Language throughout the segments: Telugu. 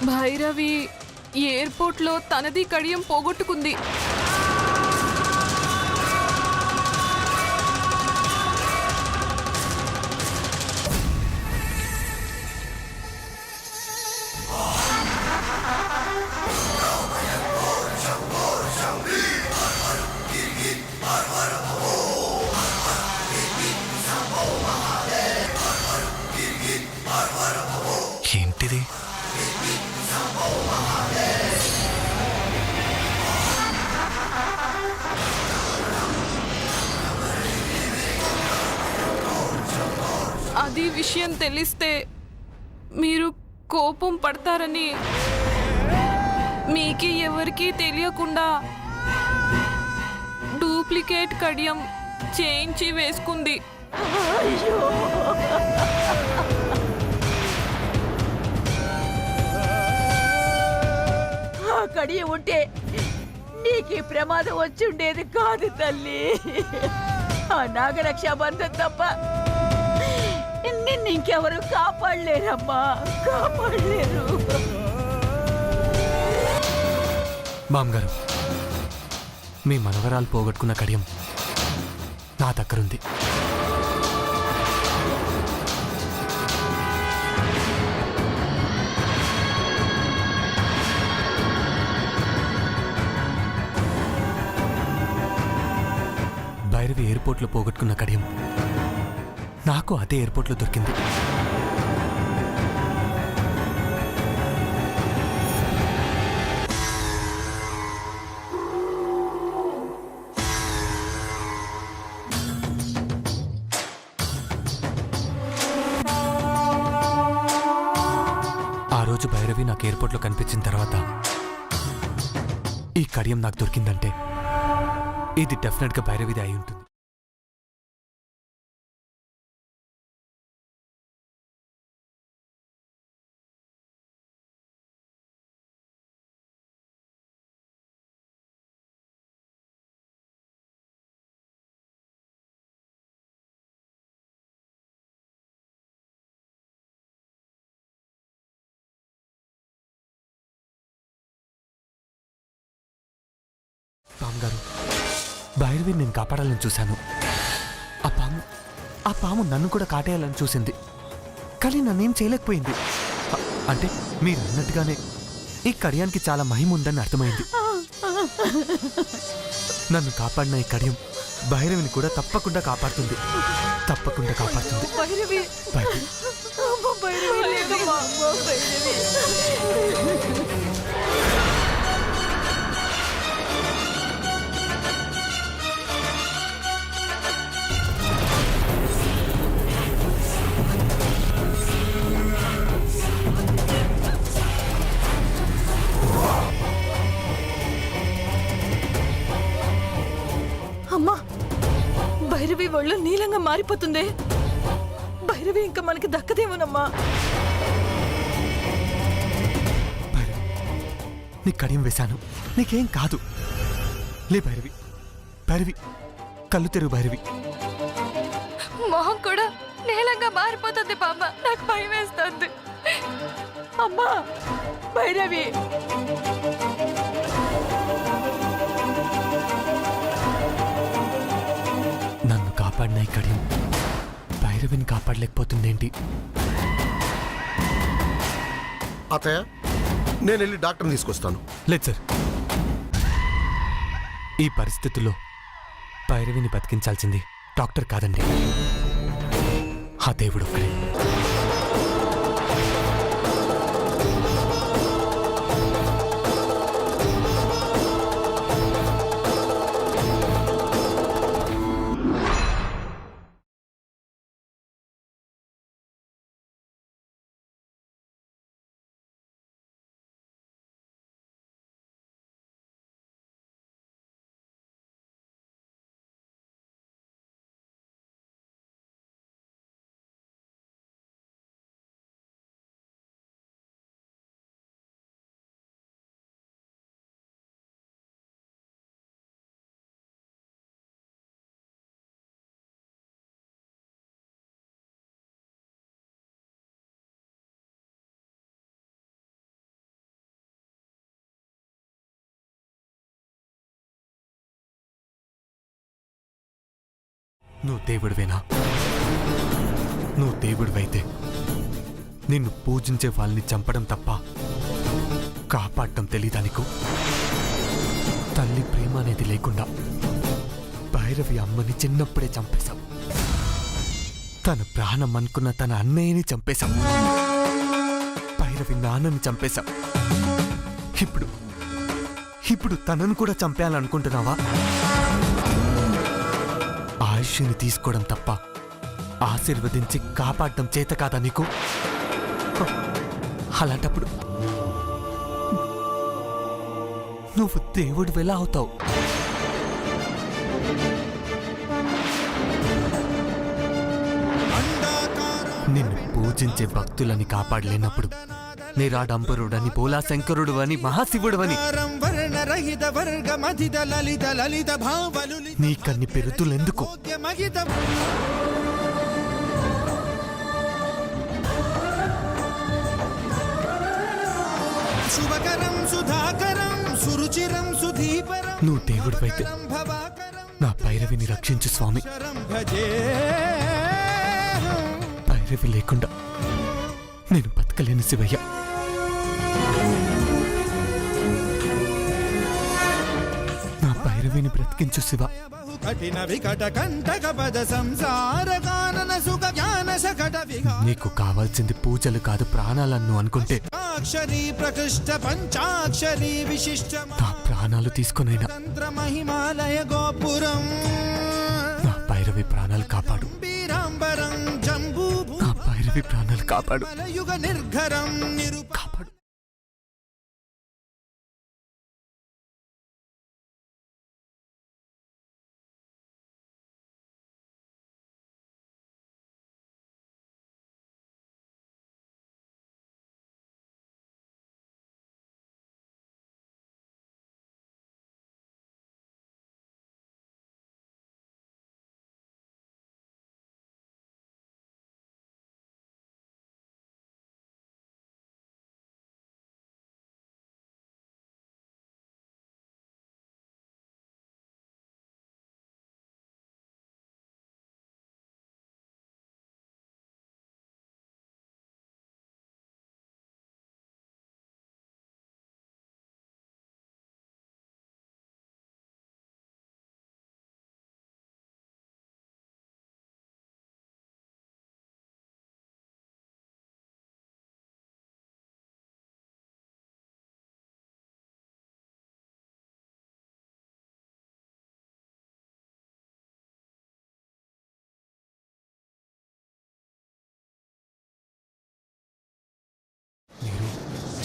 భైరవి ఎయిర్‌పోర్ట్‌లో తనది కడియం పోగొట్టుకుంది. ఏంటిది? అది విషయం తెలిస్తే మీరు కోపం పడతారని మీకి ఎవరికీ తెలియకుండా డూప్లికేట్ కడియం చేయించి వేసుకుంది. ఆ కడియ ఉంటే నీకు ఈ ప్రమాదం వచ్చి ఉండేది కాదు తల్లి. ఆ నాగరక్ష బంధం తప్ప నిన్ను ఇంకెవరు కాపాడలేరమ్మా, కాపాడలేరు. మామగారు, మీ మనవరాలు పోగొట్టుకున్న కడియం నా దగ్గరుంది. భైరవి ఎయిర్పోర్ట్లో పోగొట్టుకున్న కడియం నాకు అదే ఎయిర్పోర్ట్లో దొరికింది. ఆ రోజు భైరవి నాకు ఎయిర్పోర్ట్లో కనిపించిన తర్వాత ఈ కడియం నాకు దొరికిందంటే ఇది డెఫినెట్గా భైరవిది అయి ఉంటుంది. పాము భైరవి నేను కాపాడాలని చూశాను. ఆ పాము నన్ను కూడా కాటేయాలని చూసింది, కానీ నన్నేం చేయలేకపోయింది. అంటే మీరు అన్నట్టుగానే ఈ కడియానికి చాలా మహిమ ఉందని అర్థమైంది. నన్ను కాపాడిన ఈ కడియం భైరవిని కూడా తప్పకుండా కాపాడుతుంది, తప్పకుండా కాపాడుతుంది. భైరవి అమ్మా, భైరవి ఒళ్ళు నీలంగా మారిపోతుంది. భైరవి ఇంకా మనకి దక్కదేమోనమ్మా. నీ కడియం వేశాను, నీకేం కాదు. లే భైరవి, భైరవి కళ్ళు తెరువు. భైరవి మొహం కూడా నీలంగా మారిపోతుంది బామ్మ, నాకు భయం వేస్తుంది. అమ్మా భైరవి, నన్ను కాపాడిన ఈ కడియం భైరవిని కాపాడలేకపోతుందేంటి? అతయ్య, నేను వెళ్ళి డాక్టర్ని తీసుకొస్తాను. లేదు సార్, ఈ పరిస్థితుల్లో భైరవిని బతికించాల్సింది డాక్టర్ కాదండి, ఆ దేవుడు ఒక్కడే. నువ్వు దేవుడివేనా? నువ్వు దేవుడివైతే నిన్ను పూజించే వాళ్ళని చంపడం తప్ప కాపాడటం తెలీదా నీకు? తల్లి ప్రేమ అనేది లేకుండా భైరవి అమ్మని చిన్నప్పుడే చంపేశావు. తన ప్రాణం అనుకున్న తన అన్నయ్యని చంపేశావు. భైరవి నాన్నని చంపేశావు. ఇప్పుడు తనను కూడా చంపేయాలనుకుంటున్నావా? ఆయుష్ని తీసుకోవడం తప్ప ఆశీర్వదించి కాపాడటం చేత కాదా నీకు? అలాంటప్పుడు నువ్వు దేవుడు ఎలా అవుతావు? నిన్ను పూజించే భక్తులని కాపాడలేనప్పుడు నిరాడంబరుడని బోలాశంకరుడు అని మహాశివుడు అని నీకన్ని పెరుతులెందుకు? నువ్వు దేవుడివైతే నా భైరవిని రక్షించు స్వామి. భైరవి లేకుండా నేను బతకలేని శివయ్య. నా భైరవిని బ్రతికించు శివ. నీకు కావాల్సింది పూజలు కాదు ప్రాణాలను అనుకుంటే నా ప్రాణాలు తీసుకునైనా నా భైరవి ప్రాణాలు కాపాడు. నా భైరవి ప్రాణాలు కాపాడు. కాపాడు.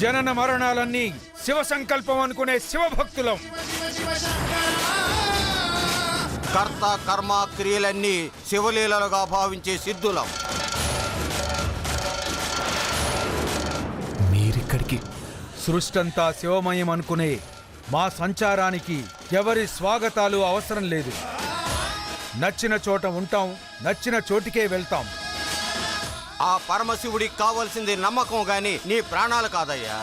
జనన మరణాలన్నీ శివ సంకల్పం అనుకునే శివభక్తులం. కర్త కర్మ క్రియలన్నీ శివలీలలుగా భావించే సిద్ధులం. మీరిక్కడికి సృష్టంతా శివమయం అనుకునే మా సంచారానికి ఎవరి స్వాగతాలు అవసరం లేదు. నచ్చిన చోట ఉంటాం, నచ్చిన చోటికే వెళ్తాం. ఆ పరమశివుడికి కావాల్సింది నమ్మకం గాని నీ ప్రాణాలు కాదయ్యా.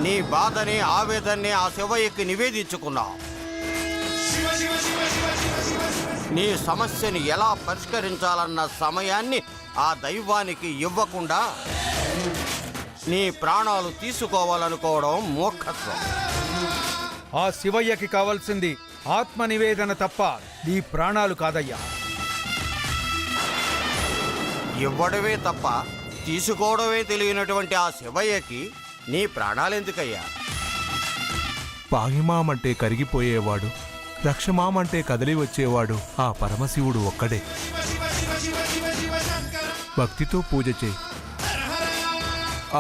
నీ బాధని ఆవేదన్ని ఆ శివయ్యకి నివేదించుకున్నావు. నీ సమస్యని ఎలా పరిష్కరించాలన్న సమయాన్ని ఆ దైవానికి ఇవ్వకుండా నీ ప్రాణాలు తీసుకోవాలనుకోవడం మూర్ఖత్వం. ఆ శివయ్యకి కావాల్సింది ఆత్మ నివేదన తప్ప నీ ప్రాణాలు కాదయ్యా. ఇవ్వడమే తప్ప తీసుకోవడమే తెలియనటువంటి ఆ శివయ్యకి నీ ప్రాణాలెందుకయ్యా? పాహిమామంటే కరిగిపోయేవాడు, రక్షమామంటే కదిలి వచ్చేవాడు ఆ పరమశివుడు ఒక్కడే. భక్తితో పూజ చేయి.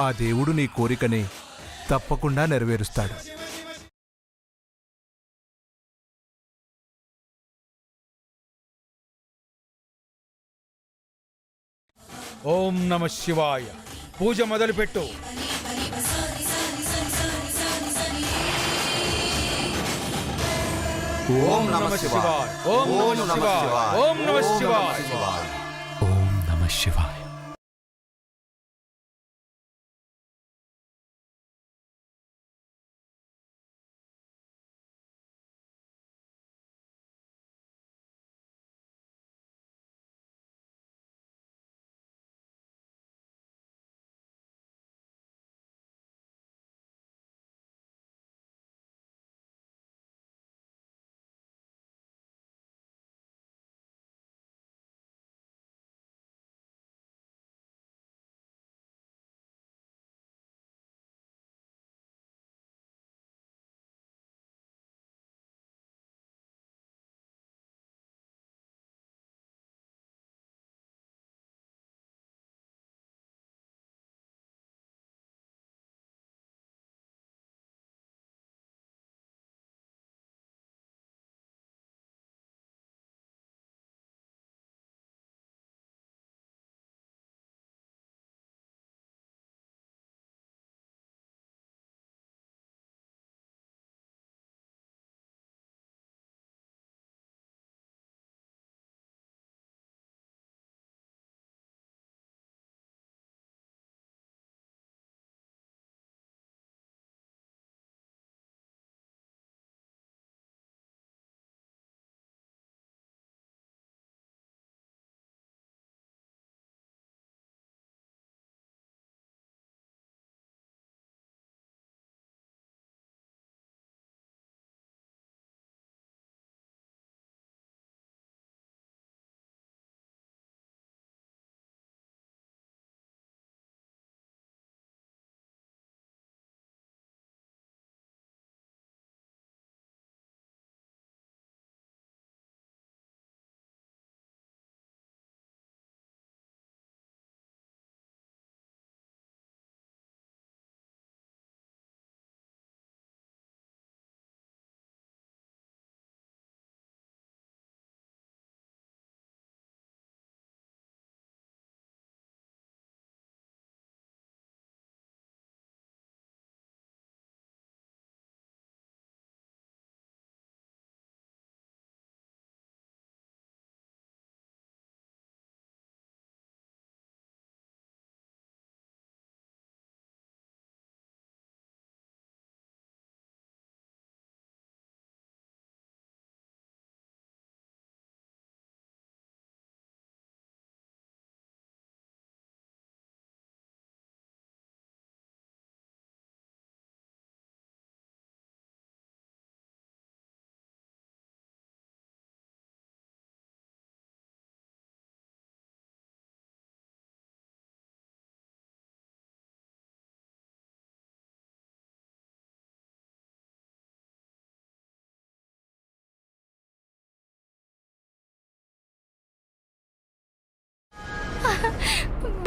ఆ దేవుడు నీ కోరికని తప్పకుండా నెరవేరుస్తాడు. ఓం నమ శివాయ. పూజ మొదలుపెట్టు. ఓం నమ శివాయ. ఓం నమ శివాయ. ఓం నమ శివాయ. ఓం నమ శివాయ.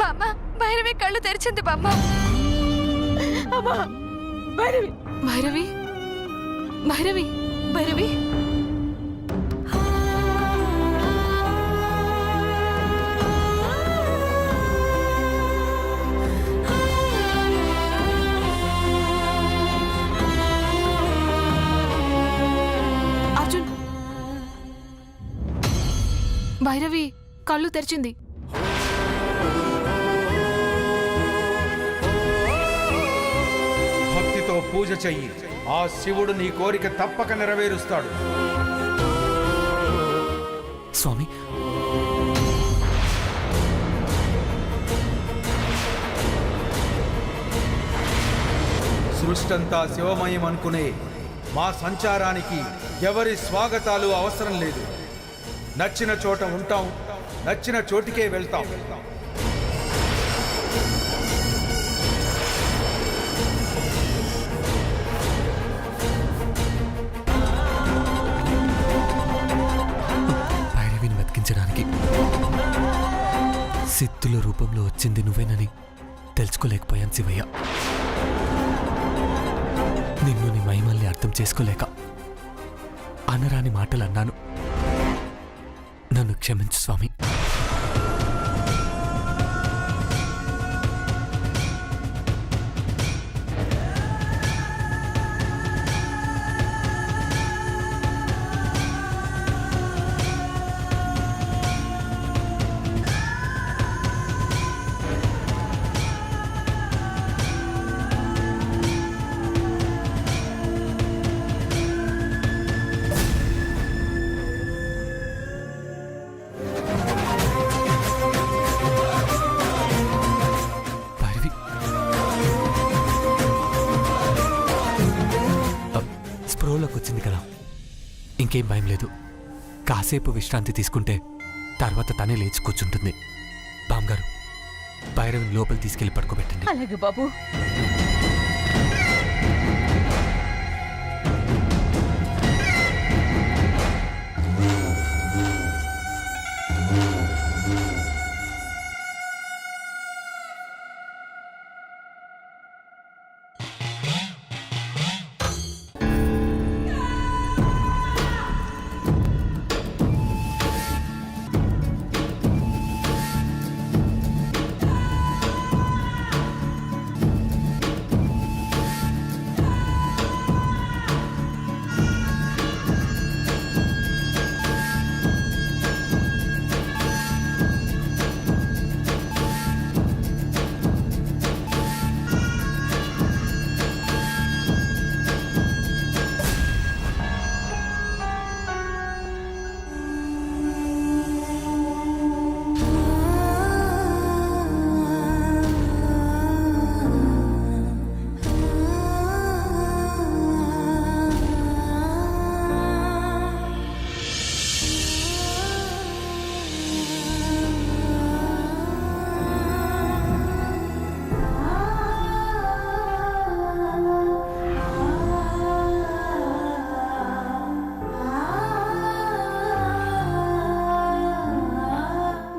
బామ్మ భైరవి కళ్ళు తెరిచింది బామ్మ. అమ్మా భైరవి భైరవి భైరవి భైరవి అర్జున్, భైరవి కళ్ళు తెరిచింది. భక్తితో పూజ చెయ్యి, ఆ శివుడు నీ కోరిక తప్పక నెరవేరుస్తాడు. స్వామి, సృష్టంతా శివమయం అనుకునే మా సంచారానికి ఎవరి స్వాగతాలు అవసరం లేదు. నచ్చిన చోట ఉంటాం, నచ్చిన చోటికే వెళ్తాం. భైరవిని బతికించడానికి సిద్ధుల రూపంలో వచ్చింది నువ్వేనని తెలుసుకోలేకపోయాను శివయ్య. నిన్ను నీ మహిమల్ని అర్థం చేసుకోలేక అనరాని మాటలు అన్నాను. నన్ను క్షమించు స్వామి. భైరవి, స్ప్రోలోకి వచ్చింది కదా, ఇంకేం భయం లేదు. కాసేపు విశ్రాంతి తీసుకుంటే తర్వాత తనే లేచి కూర్చుంటుంది. బామ్గారు, భైరవిని లోపల తీసుకెళ్లి పడుకోబెట్టండి. అలాగే బాబు.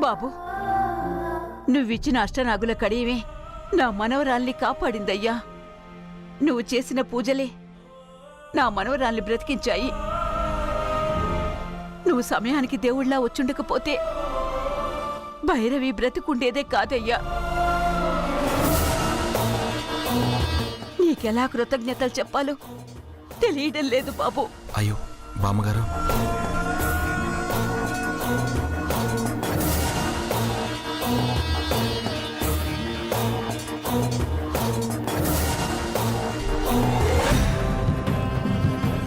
బాబు, నువ్విచ్చిన అష్టనాగుల కడియమే నా మనవరాల్ని కాపాడిందయ్యా. నువ్వు చేసిన పూజలే నా మనవరాల్ని బ్రతికించాయి. నువ్వు సమయానికి దేవుళ్ళా వచ్చుండకపోతే భైరవి బ్రతికుండేదే కాదయ్యా. నీకెలా కృతజ్ఞతలు చెప్పాలో తెలియడం లేదు బాబు. అయ్యో బామ్మగారు,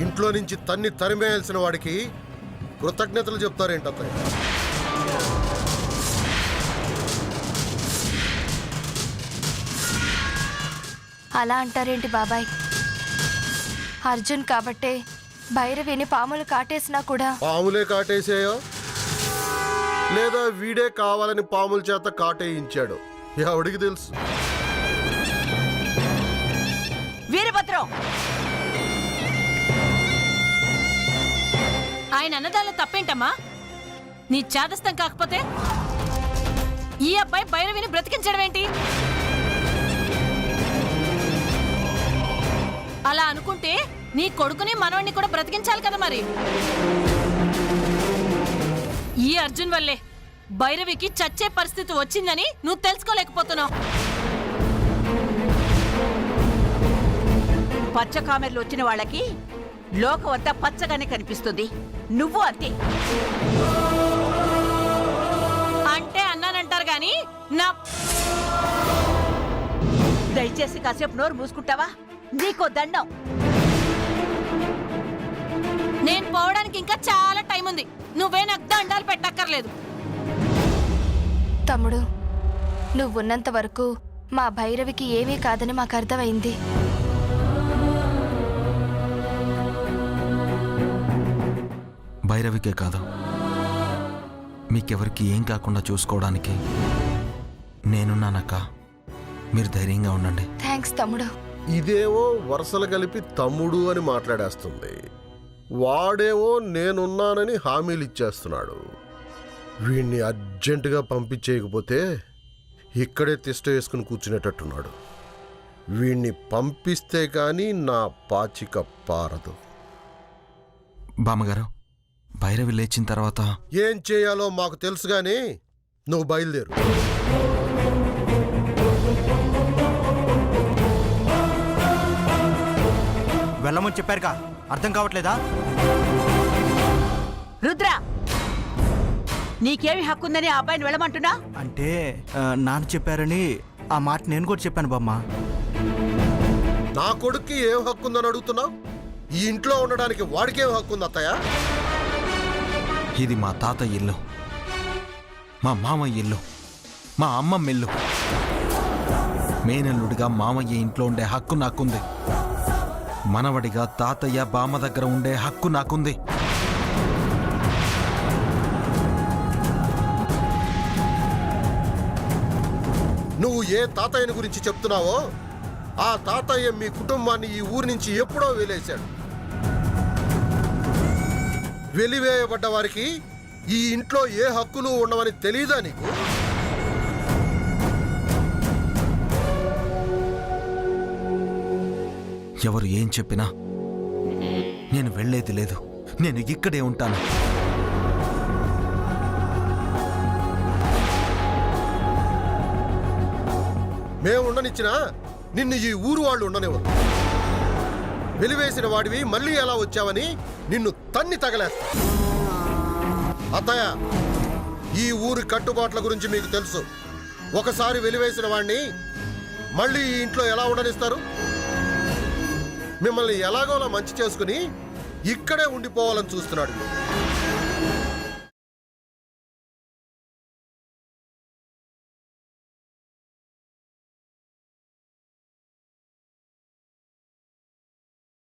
ఇంట్లో నుంచి తన్ని తరిమేయాల్సిన వాడికి కృతజ్ఞతలు చెప్తారేంటత్తయ్య? అలా అంటారేంటి బాబాయ్? అర్జున్ కాబట్టే భైరవిని పాములు కాటేసినా కూడా. పాములే కాటేసాయో లేదా వీడే కావాలని పాముల చేత కాటేయించాడు ఎవడికి తెలుసు? వీరభద్రం, ఆయన అన్నదాల్లో తప్పేంటమ్మా? నీ చాదస్తం కాకపోతే ఈ అబ్బాయి భైరవిని బ్రతికించడం ఏంటి? అలా అనుకుంటే నీ కొడుకుని మనవణ్ణి కూడా బ్రతికించాలి కదా మరి. ఈ అర్జున్ వల్లే భైరవికి చచ్చే పరిస్థితి వచ్చిందని నువ్వు తెలుసుకోలేకపోతున్నావు. పచ్చ కామెర్లు వచ్చిన వాళ్ళకి లోకం అంతా పచ్చగానే కనిపిస్తుంది. నువ్వు అంతే. అంటే అన్నానంటారు గాని నా దయచేసి కాసేపు నోరు మూసుకుంటావా? నీకో దండం. నేను పోవడానికి ఇంకా చాలా టైం ఉంది. నువ్వే నాకు దండాలు పెట్టక్కర్లేదు. తమ్ముడు, నువ్వున్నంత వరకు మా భైరవికి ఏమీ కాదని మాకు అర్థమైంది. భైరవికే కాదు, మీకెవరికి ఏం కాకుండా చూసుకోవడానికి నేనున్నానక్క. మీరు ధైర్యంగా ఉండండి. థ్యాంక్స్ తమ్ముడు. ఇదేవో వరుసలు కలిపి తమ్ముడు అని మాట్లాడేస్తుంది, వాడేవో నేనున్నానని హామీలు ఇచ్చేస్తున్నాడు. వీణ్ణి అర్జెంటుగా పంపించేయకపోతే ఇక్కడే తిష్ట వేసుకుని కూర్చునేటట్టున్నాడు. వీణ్ణి పంపిస్తే కానీ నా పాచిక పారదు. బామ్మగారు, భైరవి లేచిన తర్వాత ఏం చేయాలో మాకు తెలుసు గాని నువ్వు బయలుదేరు. వెళ్ళమని చెప్పారుగా, అర్థం కావట్లేదా? రుద్ర, నీకేమి హక్కుందని ఆ అబ్బాయిని వెళ్ళమంటున్నా? అంటే నాన్న చెప్పారని ఆ మాట నేను కూడా చెప్పాను బామ్మ. నా కొడుక్కి ఏం హక్కు ఉందని అడుగుతున్నావు? ఈ ఇంట్లో ఉండడానికి వాడికేం హక్కు ఉంది అత్తయ్య? ఇది మా తాత ఇల్లు, మా మామయ్య ఇల్లు, మా అమ్మమ్మ ఇల్లు. మేనల్లుడిగా మామయ్య ఇంట్లో ఉండే హక్కు నాకుంది. మనవడిగా తాతయ్య బామ్మ దగ్గర ఉండే హక్కు నాకుంది. నువ్వు ఏ తాతయ్యని గురించి చెప్తున్నావో ఆ తాతయ్య మీ కుటుంబాన్ని ఈ ఊరి నుంచి ఎప్పుడో వెలేశాడు. వెలివేయబడ్డ వారికి ఈ ఇంట్లో ఏ హక్కులు ఉండవని తెలీదా నీకు? ఎవరు ఏం చెప్పినా నేను వెళ్ళేది లేదు. నేను ఇక్కడే ఉంటాను. మేము ఉండనిచ్చినా నిన్ను ఈ ఊరు వాళ్ళు ఉండనివ్వరు. వెలివేసిన వాడివి మళ్ళీ ఎలా వచ్చావని నిన్ను తన్ని తగలేస్తా. అత్తయ్య, ఈ ఊరి కట్టుబాట్ల గురించి మీకు తెలుసు. ఒకసారి వెలివేసిన వాడిని మళ్ళీ ఈ ఇంట్లో ఎలా ఉండనిస్తారు? మిమ్మల్ని ఎలాగోలా మంచి చేసుకుని ఇక్కడే ఉండిపోవాలని చూస్తున్నాడు.